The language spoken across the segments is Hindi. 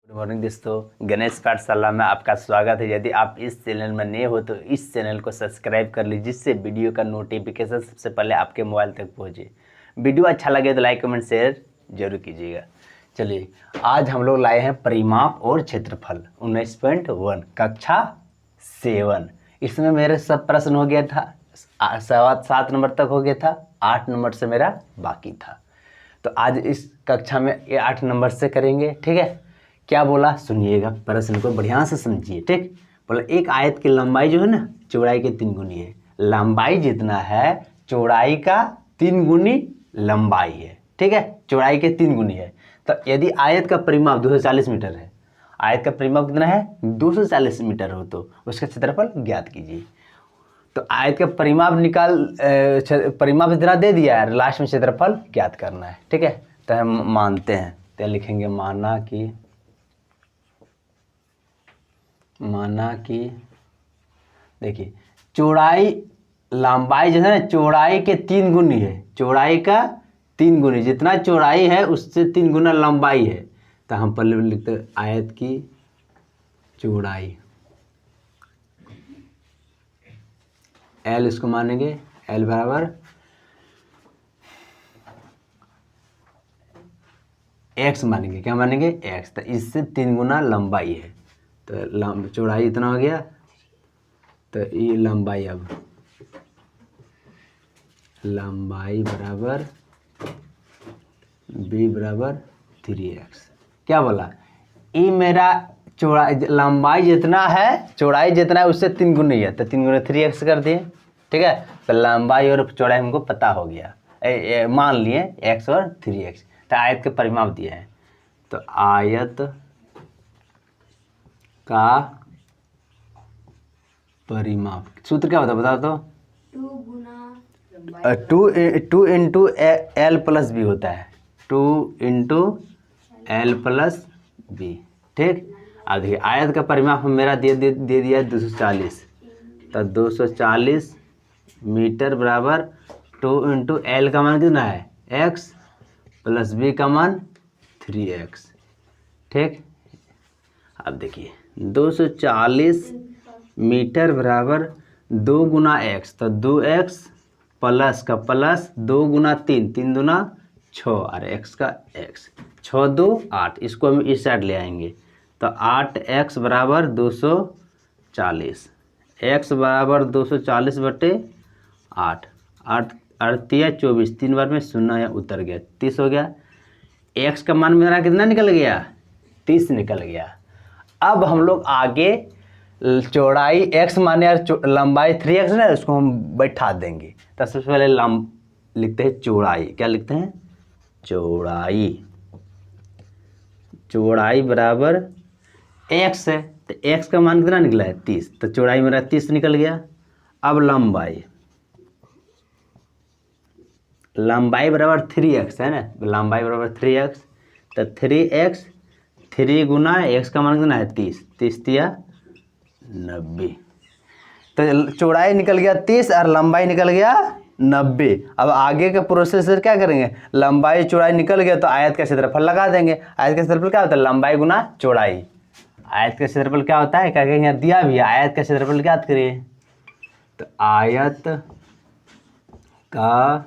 गुड मॉर्निंग दोस्तों, गणेश पाठशाला में आपका स्वागत है। यदि आप इस चैनल में नए हो तो इस चैनल को सब्सक्राइब कर लीजिए, जिससे वीडियो का नोटिफिकेशन सबसे पहले आपके मोबाइल तक पहुंचे। वीडियो अच्छा लगे तो लाइक कमेंट शेयर जरूर कीजिएगा। चलिए, आज हम लोग लाए हैं परिमाप और क्षेत्रफल 19.1 कक्षा 7। इसमें मेरे सब प्रश्न हो गया था, 7 नंबर तक हो गया था, 8 नंबर से मेरा बाकी था। तो आज इस कक्षा में ये 8 नंबर से करेंगे। ठीक है, क्या बोला सुनिएगा, प्रश्न को बढ़िया से समझिए। ठीक, बोला एक आयत की लंबाई जो है ना चौड़ाई के 3 गुनी है। लंबाई जितना है चौड़ाई का 3 गुनी लंबाई है। ठीक है, चौड़ाई के 3 गुनी है। तो यदि आयत का परिमाप 240 मीटर है, आयत का परिमाप कितना है 240 मीटर हो, तो उसका क्षेत्रफल ज्ञात कीजिए। तो आयत का परिमाप परिमाप इतना दे दिया है, लास्ट में क्षेत्रफल ज्ञात करना है। ठीक है, तो हम मानते हैं, तो लिखेंगे माना कि देखिए चौड़ाई लंबाई जो है ना चौड़ाई के 3 गुनी है। चौड़ाई का 3 गुनी, जितना चौड़ाई है उससे 3 गुना लंबाई है। तो हम पहले लिखते हैं आयत की चौड़ाई, एल इसको मानेंगे, एल बराबर एक्स मानेंगे। क्या मानेंगे? एक्स। तो इससे 3 गुना लंबाई है, तो चौड़ाई इतना हो गया, तो ये लंबाई, अब लंबाई बराबर बी बराबर 3x। क्या बोला? ये मेरा चौड़ाई लंबाई जितना है चौड़ाई जितना है उससे 3 गुनी है, तो 3 गुना 3x कर दिए। ठीक है, तो लंबाई और चौड़ाई हमको पता हो गया, मान लिए x और 3x। तो आयत के परिमाप दिए हैं, तो आयत का परिमाप सूत्र क्या होता है बता दो? 2 इंटू एल प्लस बी होता है, 2 इंटू एल प्लस बी। ठीक, अब देखिए आयत का परिमाप मेरा दे दिया 240, तो 240 मीटर बराबर 2 इंटू एल का मान कितना है x प्लस बी का मान 3x। ठीक, अब देखिए 240 मीटर बराबर 2 गुना x, तो 2x प्लस का प्लस 2 गुना 3, 3 दुना 6 और x का x, 6 2 8। इसको हम इस साइड ले आएंगे, तो 8x बराबर 240, x बराबर 240 बटे 8, 8 अड़तिया 24, 3 बार में 0 या उतर गया, 30 हो गया। x का मान मेरा कितना निकल गया? 30 निकल गया। अब हम लोग आगे चौड़ाई x माने और लंबाई 3x ना, उसको हम बैठा देंगे। तो सबसे पहले लिखते हैं चौड़ाई। क्या लिखते हैं? चौड़ाई। चौड़ाई बराबर x है, तो x का मान कितना निकला है 30, तो चौड़ाई मेरा 30 निकल गया। अब लंबाई बराबर 3x है ना, लंबाई बराबर 3x, तो 3x 3 गुना x का मान कितना है 30, 30 तिया 90। तो चौड़ाई निकल गया 30 और लंबाई निकल गया 90। अब आगे का प्रोसेसर क्या करेंगे? लंबाई चौड़ाई निकल गया तो आयत का क्षेत्रफल लगा देंगे। आयत का क्षेत्रफल क्या होता है? लंबाई गुना चौड़ाई। आयत का क्षेत्रफल क्या होता है? क्या यहाँ दिया भी है, आयत का क्षेत्रफल ज्ञात करिए। तो आयत का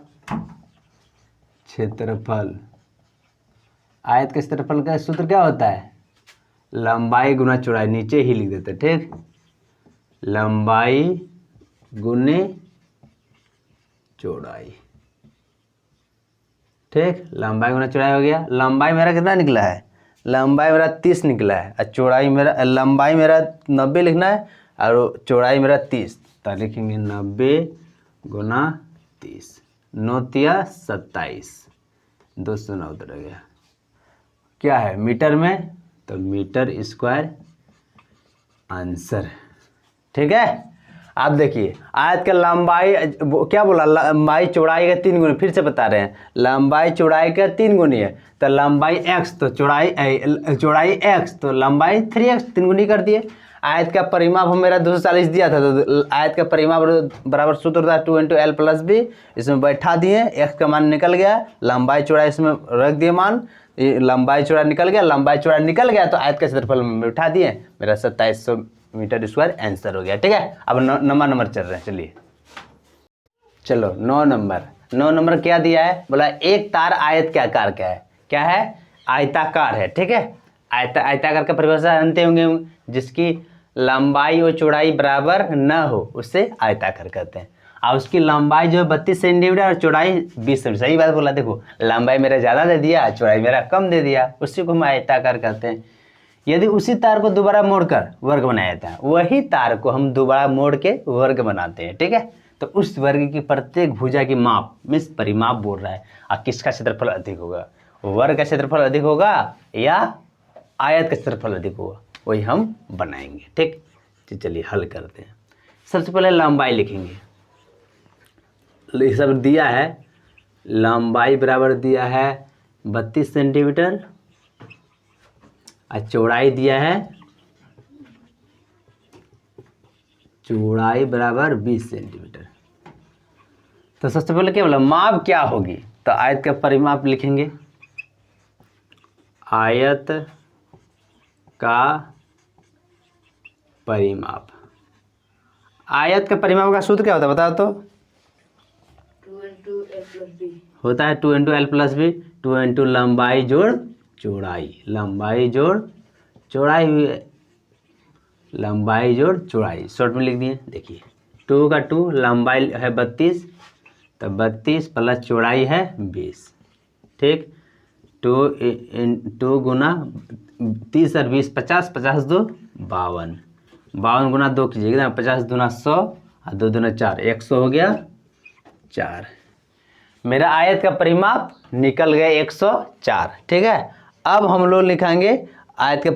क्षेत्रफल, आयत के क्षेत्रफल का सूत्र क्या होता है? लंबाई गुना चौड़ाई, नीचे ही लिख देते। ठीक, लंबाई गुने चौड़ाई। ठीक, लंबाई गुना चौड़ाई हो गया। लंबाई मेरा कितना निकला है? लंबाई मेरा 30 निकला है, और चौड़ाई मेरा लंबाई मेरा 90 लिखना है और चौड़ाई मेरा 30, तो लिखेंगे 90 गुना 30, 9 तिया 27, 209 उतर गया। क्या है मीटर में? तो मीटर स्क्वायर आंसर। ठीक है, आप देखिए आयत का लंबाई क्या बोला, लंबाई चौड़ाई का 3 गुनी, फिर से बता रहे हैं लंबाई चौड़ाई का 3 गुनी है, तो लंबाई x तो चौड़ाई x तो लंबाई 3x 3 गुनी कर दिए। आयत का परिमाप हम मेरा 240 दिया था, तो आयत का परिमाप बराबर सूत्र था 2 × l + b, इसमें बैठा दिए, x का मान निकल गया, लंबाई चौड़ाई इसमें रख दिए मान, लंबाई चौड़ा निकल गया, लंबाई चौड़ा निकल गया तो आयत का क्षेत्रफल में बैठा दिए, मेरा 2700 मीटर स्क्वायर आंसर हो गया। ठीक है, अब नंबर चल रहे हैं, चलिए चलो 9 नंबर क्या दिया है, बोला एक तार आयत के आकार का है, क्या है, आयताकार है। ठीक है, आयताकार का परिभाषा जानते होंगे, जिसकी लंबाई और चौड़ाई बराबर न हो उसे आयताकार कहते हैं। और उसकी लंबाई जो है 32 सेंटीमीटर और चौड़ाई 20 सेंटीमीटर, सही बात बोला, देखो लंबाई मेरा ज़्यादा दे दिया, चौड़ाई मेरा कम दे दिया, उसी को हम आयताकार कहते हैं। यदि उसी तार को दोबारा मोड़कर वर्ग बनाया जाता है, वही तार को हम दोबारा मोड़ के वर्ग बनाते हैं। ठीक है, तो उस वर्ग की प्रत्येक भुजा की माप मीन्स परिमाप बोल रहा है, और किसका क्षेत्रफल अधिक होगा, वर्ग का क्षेत्रफल अधिक होगा या आयत का क्षेत्रफल अधिक होगा, वही हम बनाएंगे। ठीक, तो चलिए हल करते हैं। सबसे पहले लंबाई लिखेंगे, ये सब दिया है, लंबाई बराबर दिया है 32 सेंटीमीटर और चौड़ाई दिया है, चौड़ाई बराबर 20 सेंटीमीटर। तो सबसे पहले क्या बोला, माप क्या होगी, तो आयत का परिमाप लिखेंगे, आयत का परिमाप। आयत का परिमाप का सूत्र क्या होता है बताओ तो, 2 × l + b होता है 2 × l + b, 2 × लंबाई जोड़ चौड़ाई, लंबाई जोड़ चौड़ाई, लंबाई जोड़ चौड़ाई, शॉर्ट में लिख दिए। देखिए 2 का 2, लंबाई है 32, तो 32 प्लस चौड़ाई है 20। ठीक, 2 गुना 30 और 20 50, 50 2 52, 52 गुना 2 कीजिएगा, 50 दूना 100 और 2 दूना 4, 100 हो गया 4। मेरा आयत का परिमाप निकल गया 104। ठीक है, अब हम लोग लिखेंगे आयत का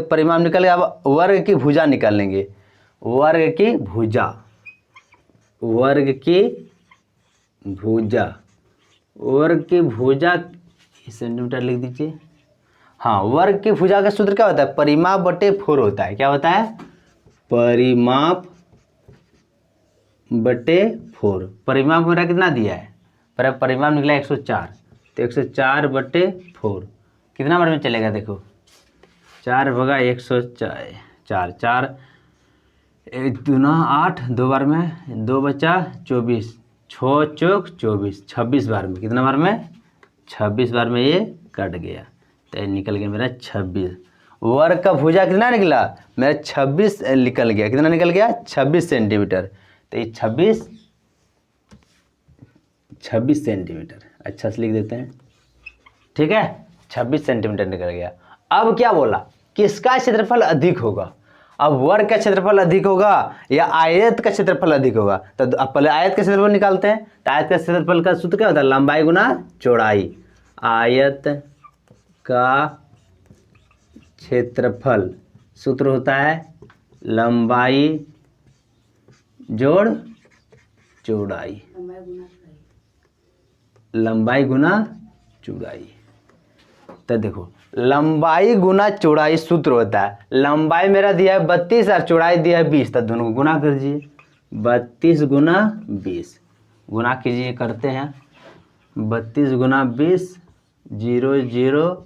परिमाप निकल गया, अब वर्ग की भुजा निकाल लेंगे, वर्ग की भुजा, वर्ग की भुजा, वर्ग की भुजा सेंटीमीटर लिख दीजिए। हाँ, वर्ग की भुजा का सूत्र क्या होता है, परिमाप बटे 4 होता है। क्या होता है, परिमाप बटे 4। परिमाप मेरा कितना दिया है, पर परिमाप निकला 104, तो 104 बटे 4 कितना बार में चलेगा, देखो 4 भगा 104, 4 1 दूना 8, 2 बार में 2 बचा 24, 6 चौक 24, 26 बार में, कितना बार में 26 बार में ये कट गया, तो निकल गया मेरा 26। वर्ग का भुजा कितना निकला, मेरा 26 निकल गया, कितना निकल गया 26 सेंटीमीटर, तो ये 26 सेंटीमीटर, अच्छा से लिख देते हैं। ठीक है, 26 सेंटीमीटर निकल गया। अब क्या बोला, किसका क्षेत्रफल अधिक होगा, अब वर्ग का क्षेत्रफल अधिक होगा या आयत का क्षेत्रफल अधिक होगा, तो अब पहले आयत का क्षेत्रफल निकालते हैं। तो आयत का क्षेत्रफल का सूत्र क्या होता है, लंबाई गुना चौड़ाई, आयत का क्षेत्रफल सूत्र होता है लंबाई जोड़ चौड़ाई, लंबाई गुना चौड़ाई। तो देखो लंबाई गुना चौड़ाई सूत्र होता है, लंबाई मेरा दिया है 32 और चौड़ाई दिया है 20, तो दोनों को गुना कर दीजिए, 32 गुना 20 गुना कीजिए, करते हैं 32 गुना 20, 0 0,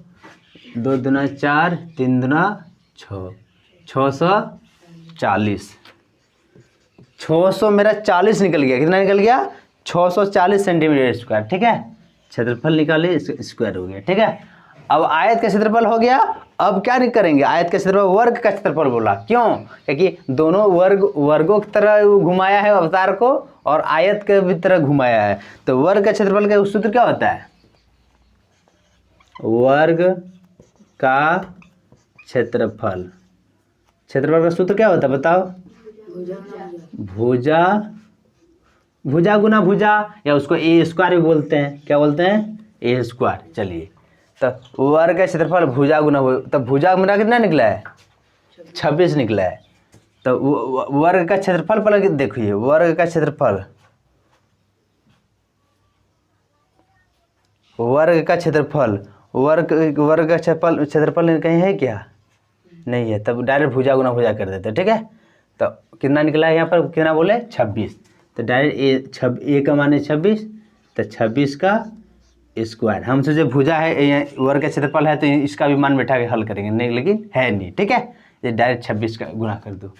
2 दूना 4, 3 दूना 6, 640, 600 मेरा 40 निकल गया, कितना निकल गया 640 सेंटीमीटर स्क्वायर। ठीक है, क्षेत्रफल निकाले, स्क्वायर हो गया। ठीक है, अब आयत का क्षेत्रफल हो गया, अब क्या नहीं करेंगे, आयत का क्षेत्रफल वर्ग का क्षेत्रफल बोला, क्यों, क्योंकि दोनों वर्गों की तरह घुमाया है अवतार को और आयत के भी तरह घुमाया है, तो वर्ग का क्षेत्रफल का सूत्र क्या होता है, वर्ग का क्षेत्रफल, क्षेत्रफल का सूत्र क्या होता है बताओ, भुजा, भुजा गुना भुजा, या उसको ए स्क्वायर भी बोलते हैं, क्या बोलते हैं, ए स्क्वायर। चलिए, तो वर्ग का क्षेत्रफल भुजा गुना, तब भुजा मेरा कितना निकला है 26 निकला है, तो वर्ग का क्षेत्रफल पहले देखिए, वर्ग का क्षेत्रफल, वर्ग का क्षेत्रफल, वर्ग का क्षेत्रफल कहीं है क्या? नहीं है, तब डायरेक्ट भुजा गुना भुजा कर देते, ठीक है। तो कितना निकला है यहाँ पर, कितना बोले 26, तो डायरेक्ट ए का मान है 26, तो 26 का स्क्वायर। हम सोचे भुजा है, वर्ग का क्षेत्रफल है तो इसका भी मान बैठा के हल करेंगे, नहीं लेकिन है नहीं, ठीक है। ये डायरेक्ट 26 का गुना कर दो,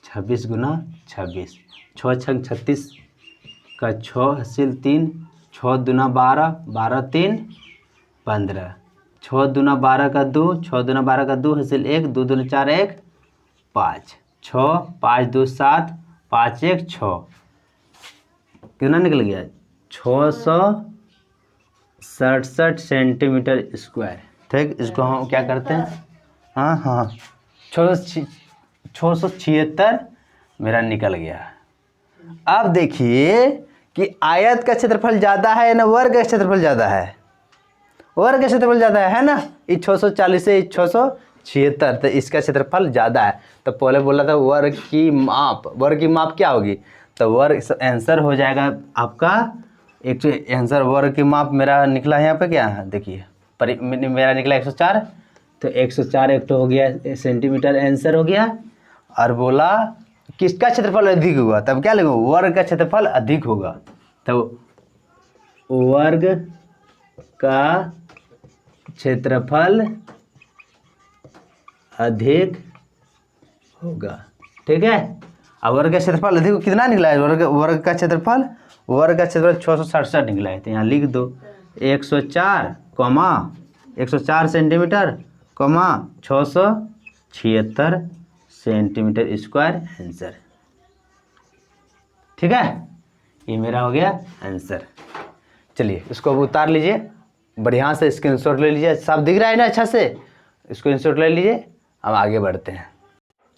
26 गुना 26, 6 छंग 36 का 6 हासिल 3, 6 दूना 12, 12 3 15, 6 दूना 12 का 2, 6 दूना 12 का 2 हासिल 1, 2 दूना 4 1 5, 6 5 2 7, 5 1 6, कितना निकल गया 667 सेंटीमीटर स्क्वायर, ठीक। इसको हम क्या करते हैं, हाँ 676 मेरा निकल गया। अब देखिए कि आयत का क्षेत्रफल ज़्यादा है ना वर्ग का क्षेत्रफल ज़्यादा है? वर्ग का क्षेत्रफल ज़्यादा है ना, ये 640 से 676, तो इसका क्षेत्रफल ज़्यादा है। तो पहले बोला था वर्ग की माप, वर्ग की माप क्या होगी, तो वर्ग आंसर हो जाएगा आपका एक, आंसर वर्ग की माप मेरा निकला है यहाँ पे क्या है, देखिए मेरा निकला 104, तो 104 एक तो हो गया सेंटीमीटर आंसर हो गया। और बोला किसका क्षेत्रफल अधिक होगा, तब क्या लिखो, वर्ग का क्षेत्रफल अधिक होगा, तो वर्ग का क्षेत्रफल अधिक होगा, ठीक है। अब वर्ग का क्षेत्रफल अधिक कितना निकला है, वर्ग का क्षेत्रफल 667 निकला है, तो यहाँ लिख दो 104 सेंटीमीटर 676 सेंटीमीटर स्क्वायर आंसर, ठीक है। ये मेरा हो गया आंसर। चलिए इसको अब उतार लीजिए, बढ़िया से स्क्रीनशॉट ले लीजिए, सब दिख रहा है ना अच्छा से, स्क्रीनशॉट ले लीजिए। अब आगे बढ़ते हैं।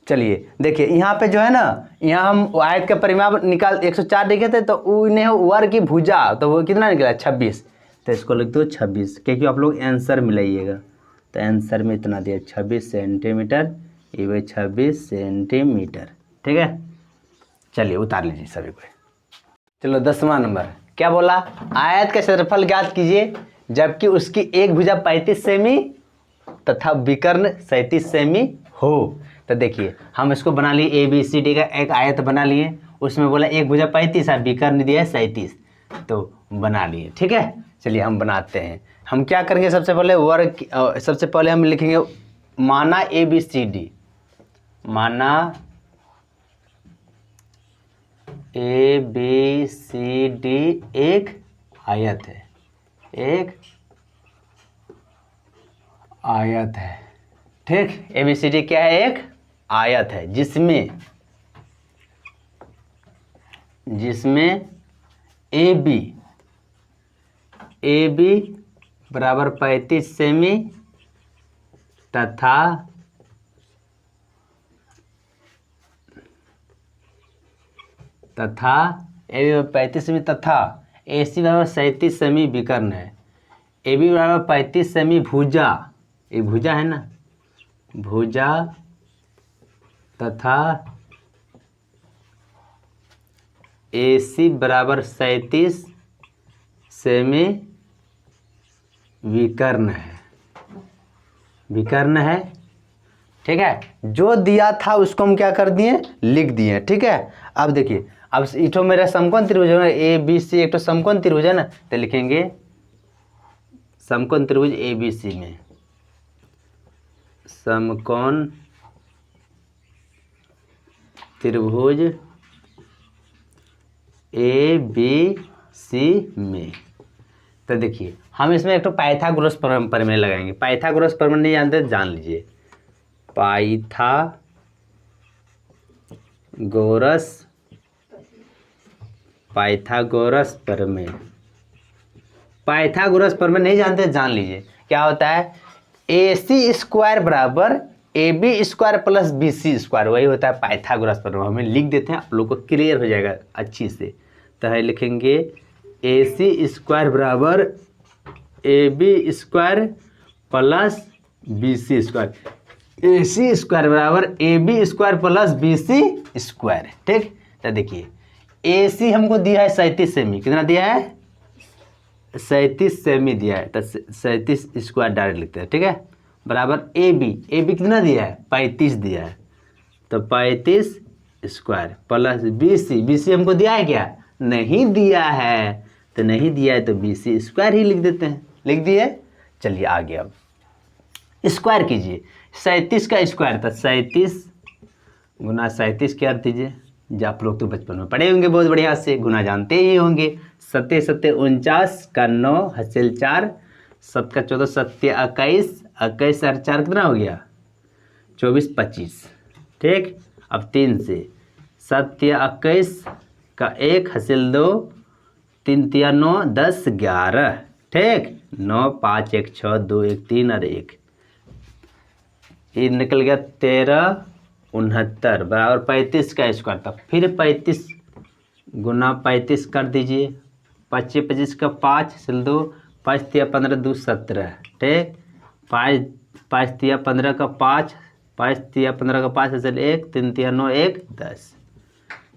चलिए देखिए यहाँ पे जो है ना, यहाँ हम आयत का परिमाप निकाल 104 देखे थे, तो उन्हें वर्ग की भुजा, तो वो कितना निकला 26, तो इसको लिख दो 26, क्योंकि आप लोग आंसर मिलाइएगा, तो आंसर में इतना दिया 26 सेंटीमीटर, ये भाई 26 सेंटीमीटर, ठीक है। चलिए उतार लीजिए सभी को। चलो 10वां नंबर क्या बोला, आयत का क्षेत्रफल ज्ञात कीजिए जबकि उसकी एक भुजा 35 सेमी तथा विकर्ण 37 सेमी हो। तो देखिए हम इसको बना लिए, ABCD का एक आयत बना लिए, उसमें बोला एक भुजा 35 है, विकर्ण दिया है 37, तो बना लिए, ठीक है। चलिए हम बनाते हैं। हम क्या करेंगे, सबसे पहले वर्ग, सबसे पहले हम लिखेंगे माना ABCD, माना ABCD एक आयत है, एक आयत है, ठीक। ABCD क्या है, एक आयत है जिसमें AB बराबर 35 सेमी तथा AB 35 सेमी तथा AC बराबर 37 सेमी विकर्ण है। AB बराबर 35 सेमी भुजा, ये भुजा है ना, भुजा तथा AC बराबर 37 सेमी विकर्ण है, विकर्ण है, ठीक है। जो दिया था उसको हम क्या कर दिए, लिख दिए, ठीक है। अब देखिए, अब इठो मेरा समकोण त्रिभुज है ना, ABC एक तो समकोण त्रिभुज है ना, तो लिखेंगे समकोण त्रिभुज ABC में, समकोण त्रिभुज ABC में। तो देखिए हम इसमें एक तो पाइथागोरस प्रमेय लगाएंगे। पाइथागोरस प्रमेय नहीं जानते जान लीजिए, पाइथागोरस प्रमेय, पाइथागोरस प्रमेय नहीं जानते जान लीजिए। क्या होता है, AC स्क्वायर बराबर AB square plus BC square, वही होता है पाइथागोरस प्रमेय। हमें लिख देते हैं, आप लोग को क्लियर हो जाएगा अच्छी से। तो है लिखेंगे AC स्क्वायर बराबर AB square plus BC square. AC square बराबर AB square plus BC square. ठीक, तो देखिए AC हमको दिया है 37 सेमी, कितना दिया है 37 सेमी दिया है, तो 37 स्क्वायर डायरेक्ट लिखते हैं। ठीक है, बराबर AB कितना दिया है 35 दिया है, तो 35 स्क्वायर प्लस BC हमको दिया है क्या, नहीं दिया है, तो नहीं दिया है तो BC स्क्वायर ही लिख देते हैं। लिख दिए, चलिए आगे अब स्क्वायर कीजिए। 37 का स्क्वायर था 37 गुना 37 क्या दीजिए, जो आप लोग तो बचपन में पढ़े होंगे बहुत बढ़िया से, गुना जानते ही होंगे। 7 7 49 का 9 हासिल 4, 7 का 14 7 21, 21 और 4 कितना हो गया 24 25। ठीक, अब 3 से 7 21 का 1 हासिल 2, 3 9 10 11। ठीक, 9 5 1 6 2 1 3 और 1, ये निकल गया 13 69 बराबर 35 का स्क्वायर था। फिर 35 गुना 35 कर दीजिए, 25 25 का 5 सिल 2, 5 3 15 2 17। ठीक, 5 5 3 15 का 5, 5 3 15 का 5 हासिल 1, 3 3 9 1 10,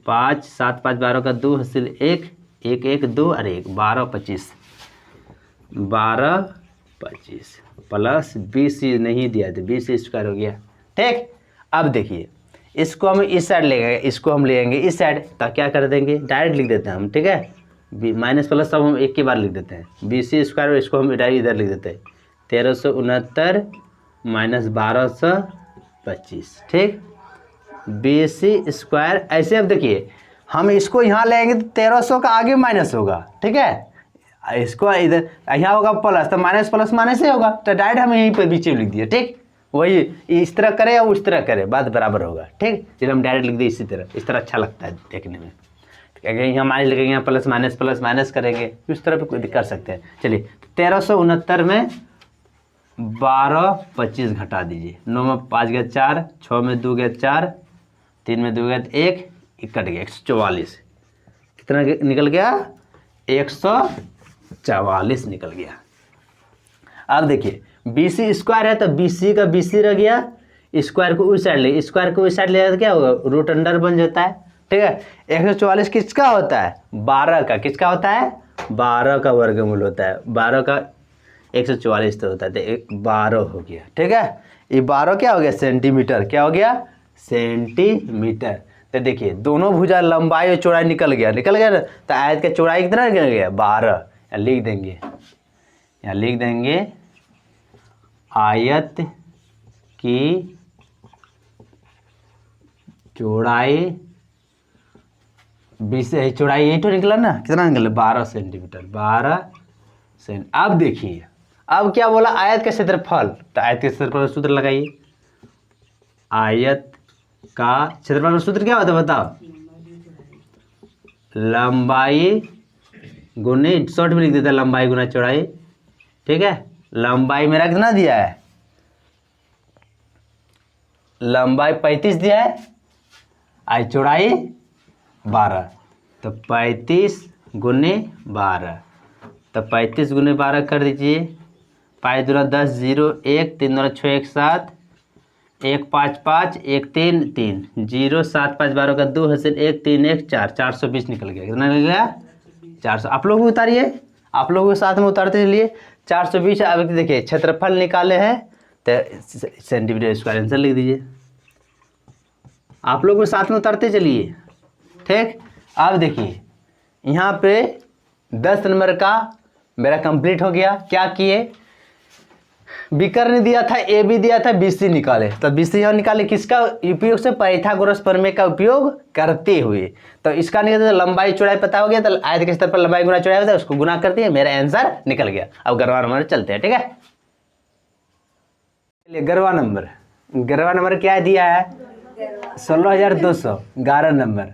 5 7 5 12 का 2 हासिल 1 1 1 2 और 1 12 25 12 25 प्लस BC नहीं दिया तो BC स्क्वायर हो गया। ठीक, अब देखिए इसको हम इस साइड ले गए, इसको हम ले आएंगे इस साइड, तो क्या कर देंगे डायरेक्ट लिख देते हैं हम। ठीक है, माइनस प्लस सब हम एक के बार लिख देते हैं। BC स्क्वायर और इसको हम डायरेक्ट इधर लिख देते हैं, 1369 माइनस 1225। ठीक, BC स्क्वायर ऐसे। अब देखिए हम इसको यहाँ ले आएंगे तो 1300 का आगे माइनस होगा। ठीक है, इसको इधर यहाँ होगा प्लस, तो माइनस प्लस माइनस ही होगा, तो डायरेक्ट हम यहीं पर बीच में लिख दिए। ठीक, वही इस तरह करे या उस तरह करे बात बराबर होगा। ठीक, फिर हम डायरेक्ट लिख दिए इसी तरह, इस तरह अच्छा लगता है देखने में। अगर यहाँ माइनस लिखेंगे, यहाँ प्लस माइनस करेंगे, उस तरह पे कर सकते हैं। चलिए 1369 में 12 25 घटा दीजिए, 9 में 5 गया 4, 6 में 2 गया 4, 3 में 2 गया 1, कट गया 144। कितना निकल गया 144 निकल गया। अब देखिए BC स्क्वायर है तो BC का BC रह गया, स्क्वायर को उस साइड ले, स्क्वायर को उस साइड ले तो क्या होगा रूट अंडर बन जाता है। ठीक है, 144 किसका होता है 12 का, किसका होता है 12 का वर्गमूल होता है, 12 का 144 तो होता है, तो 12 हो गया। ठीक है, ये 12 क्या हो गया सेंटीमीटर, क्या हो गया सेंटीमीटर। तो देखिए दोनों भुजा लंबाई और चौड़ाई निकल गया ना, तो आयत का चौड़ाई कितना निकल गया 12। लिख देंगे, यहाँ लिख देंगे आयत की चौड़ाई 20 है, चौड़ाई यही तो निकला ना, कितना निकला 12 सेंटीमीटर 12 सेंट। अब देखिए अब क्या बोला आयत का क्षेत्रफल, तो आयत के क्षेत्रफल का सूत्र लगाइए। आयत का क्षेत्रफल का सूत्र क्या होता है बताओ, लंबाई गुने, शॉर्ट में लिख देता है लंबाई गुना चौड़ाई। ठीक है, लंबाई मेरा कितना दिया है, लंबाई 35 दिया है, आई चौड़ाई 12, तो 35 गुने 12, तो 35 गुने 12 कर दीजिए, 5 दूना 10 0 1 3 दूना 6 1 7 1 5 5 1 3 3 0 7 5 12 का 2 हासिल 1 3 1 4 420 निकल गया। कितना निकल गया 400। आप लोग भी उतारिए, आप लोग के साथ में उतारते चलिए 420। अब देखिए क्षेत्रफल निकाले हैं तो सेंटीमीटर स्क्वायर आंसर लिख दीजिए, आप लोग के साथ में उतारते चलिए। ठीक, अब देखिए यहाँ पे 10 नंबर का मेरा कंप्लीट हो गया। क्या किए, विकर्ण दिया था AB दिया था BC निकाले, तो BC यहाँ निकाले किसका उपयोग से, पाइथागोरस प्रमेय का उपयोग करते हुए। तो इसका निकलता है लंबाई चौड़ाई पता हो गया, तो आयत के स्तर पर लंबाई गुना चौड़ाई होता है, उसको गुना करते हैं, मेरा आंसर निकल गया। अब गरवा नंबर चलते हैं। ठीक है, चलिए गरवा नंबर क्या दिया है 16,200। 11 नंबर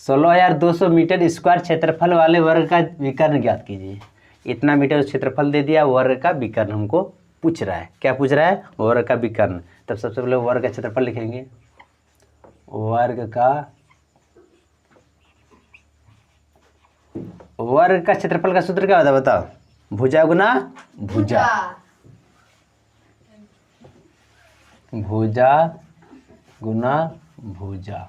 16,200 मीटर स्क्वायर क्षेत्रफल वाले वर्ग का विकर्ण ज्ञात कीजिए। इतना मीटर क्षेत्रफल दे दिया, वर्ग का विकर्ण हमको पूछ रहा है। क्या पूछ रहा है, वर्ग का विकर्ण। तब सबसे पहले वर्ग का क्षेत्रफल लिखेंगे, वर्ग का क्षेत्रफल का सूत्र क्या होता है बताओ, भुजा गुना भुजा भुजा गुना भुजा,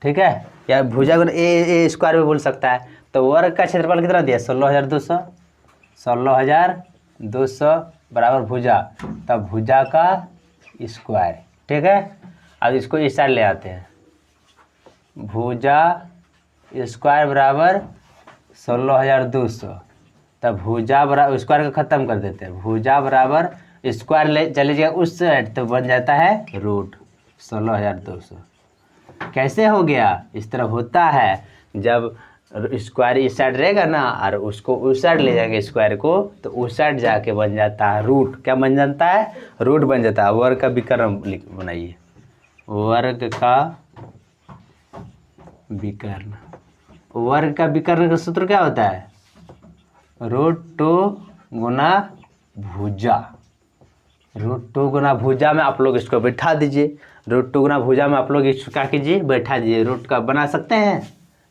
ठीक है, या भुजा गुना ए स्क्वायर भी बोल सकता है। तो वर्ग का क्षेत्रफल कितना दिया 16,200, 16,200 बराबर भुजा, तब भुजा का स्क्वायर, ठीक है। अब इसको इस साइड ले आते हैं, भुजा स्क्वायर बराबर 16,200, तब भुजा बराबर स्क्वायर का ख़त्म कर देते हैं, भुजा बराबर स्क्वायर ले चले जाएगा उस साइड तो बन जाता है रूट 16,200। कैसे हो गया, इस तरह होता है जब स्क्वायर इस साइड रहेगा ना और उसको उस साइड ले जाएंगे स्क्वायर को, तो उस साइड जाके बन जाता है रूट। क्या बन जाता है, रूट बन जाता है। वर्ग का विकर्ण बनाइए, वर्ग का विकर्ण, वर्ग का विकर्ण का सूत्र क्या होता है, √2 गुना भुजा, √2 गुना भुजा में आप लोग इसको बैठा दीजिए, √2 गुना भुजा में आप लोग इसको क्या कीजिए, बैठा दीजिए। रूट का बना सकते हैं,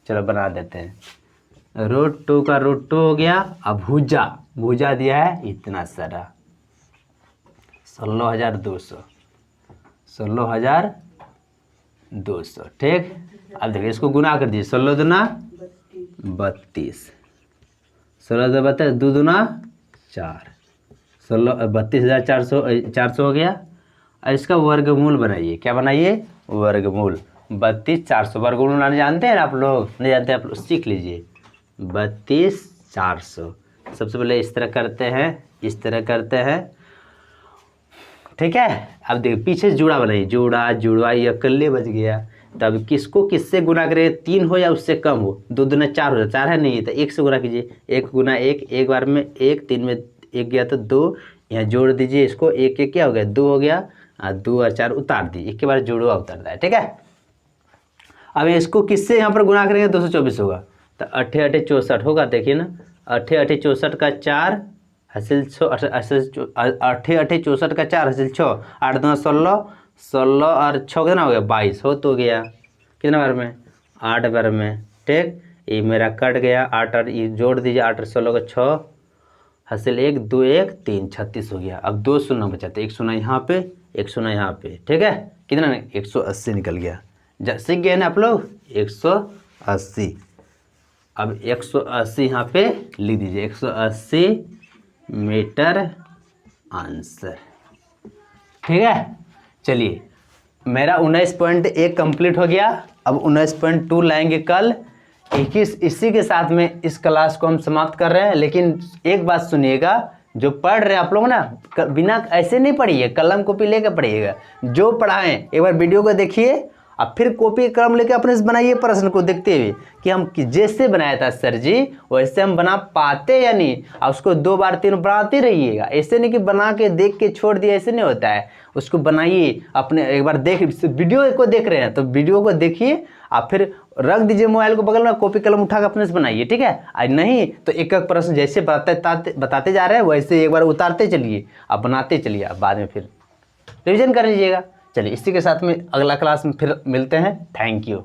चलो बना देते हैं। √2 का √2 हो गया। अब भुजा, भुजा दिया है इतना सारा 16,200, 16,200, ठीक। अब देखिए इसको गुना कर दीजिए, 16 दूना 32, 16 दो 32, 2 दूना 4, 32,400 हो गया। और इसका वर्गमूल बनाइए, क्या बनाइए, वर्गमूल 32,400, वर्गमूल बनाने जानते हैं आप लोग, नहीं जानते आप लोग सीख लीजिए। 32,400 सबसे पहले इस तरह करते हैं, इस तरह करते हैं, ठीक है। अब देखिए पीछे जुड़ा बनाइए, जुड़ा जुड़ा ये अकेले बच गया। तब किसको किससे गुना करें, 3 हो या उससे कम हो, 2 दूना 4 हो, 4 है नहीं तो 1 से गुना कीजिए, 1 गुना 1, एक बार में 1, 3 में 1 गया तो 2, यहाँ जोड़ दीजिए इसको, 1 1 क्या हो गया 2 हो गया, 2 और 4 उतार दीजिए, एक के बार जोड़वा उतरता है, ठीक है। अब इसको किससे यहाँ पर गुना करेंगे, 224 होगा, तो 8 8 64 होगा, देखिए ना, 8 8 64 का 4 हासिल 6, 8 8 64 का 4 हासिल 6, 8 2 16, 16 और 6 कितना हो गया 22, हो तो गया कितना बार में, 8 बार में, ठीक। ये मेरा कट गया, 8 और ये जोड़ दीजिए, 8 और 16 का 6 हासिल 1 2 1 3 36 हो गया। अब 2 शून्य बचाते, 1 शून्य यहाँ पे, 1 शून्य यहाँ पे, ठीक है। कितना 180 निकल गया, सीख गए ना आप लोग, 180। अब 180 यहाँ पे लिख दीजिए, 180 मीटर आंसर, ठीक है। चलिए मेरा 19.1 कंप्लीट हो गया। अब 19.2 लाएंगे कल। 21 इसी के साथ में इस क्लास को हम समाप्त कर रहे हैं। लेकिन एक बात सुनिएगा, जो पढ़ रहे हैं आप लोग ना, बिना ऐसे नहीं पढ़िए, कलम कॉपी लेकर पढ़िएगा। जो पढ़ाएं एक बार वीडियो को देखिए, अब फिर कॉपी कलम लेके अपने से बनाइए प्रश्न को देखते हुए कि हम जैसे बनाया था सर जी वैसे हम बना पाते या नहीं। और उसको 2 बार 3 बार बनाते रहिएगा, ऐसे नहीं कि बना के देख के छोड़ दिया, ऐसे नहीं होता है। उसको बनाइए, अपने एक बार देख, वीडियो को देख रहे हैं तो वीडियो को देखिए, आप फिर रख दीजिए मोबाइल को बगल में, कॉपी कलम उठा कर अपने से बनाइए, ठीक है। और नहीं तो एक एक प्रश्न जैसे बताते जा रहे हैं वैसे एक बार उतारते चलिए, आप बनाते चलिए, आप बाद में फिर रिविजन कर लीजिएगा। चलिए इसी के साथ में अगला क्लास में फिर मिलते हैं। Thank you.